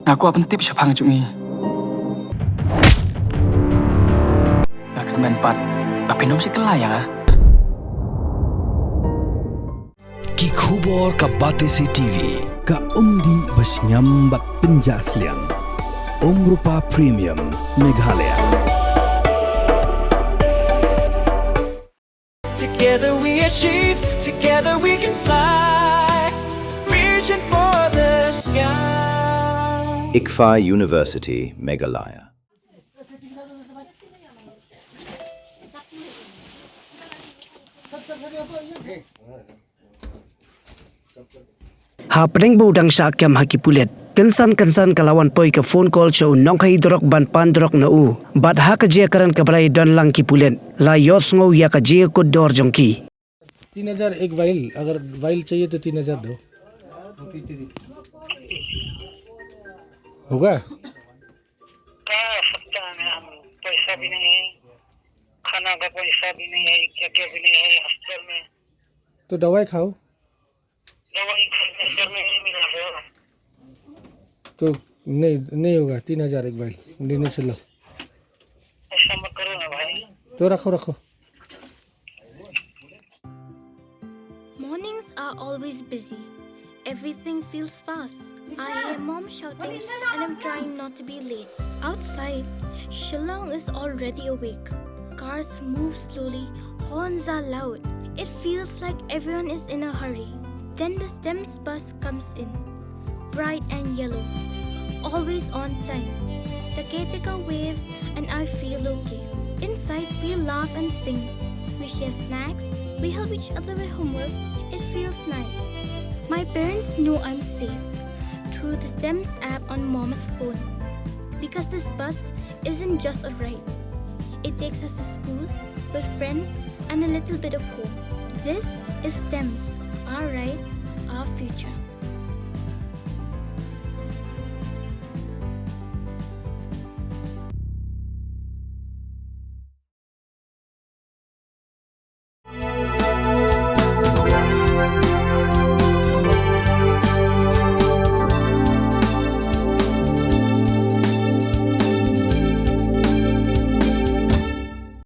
Aku apa tip siapang cumi. Nak main pat. Apa nom si kelayang ah? Ki khubor ka Batesi TV ka umdi bas nyambat penjaslian. Rupa Premium Meghalaya. Together we achieve, together we can fly, reaching for the sky. Nongkhaii University, Meghalaya. Hapdeng budang sakyam haki pulet. Kensan kalawan poi ke phone call show Nongkhaii Drok ban pan Drok na u. Bad ha ka je karan ka balai don lang ki pulet. La yos ngau ya ka je ko dor jongki. 3000 एक while, अगर while चाहिए तो 3000 दो। होगा? सकता है हम, पैसा भी नहीं है, खाना का पैसा भी नहीं है, क्या भी नहीं है हॉस्टल में। तो दवाई खाओ। दवाई हॉस्टल में नहीं मिला है। तो नहीं होगा, 3000 एक वाइल लेने चलो। ऐसा मत करो ना भाई। तो रखो। Mornings are always busy. Everything feels fast. I hear mom shouting and I'm trying not to be late. Outside, Shillong is already awake. Cars move slowly, horns are loud. It feels like everyone is in a hurry. Then the STEMS bus comes in, bright and yellow, always on time. The caretaker waves and I feel okay. Inside, we laugh and sing. We share snacks, we help each other with homework. It feels nice. My parents know I'm safe through the STEMS app on mom's phone. Because this bus isn't just a ride. It takes us to school with friends and a little bit of hope. This is STEMS, our ride, our future.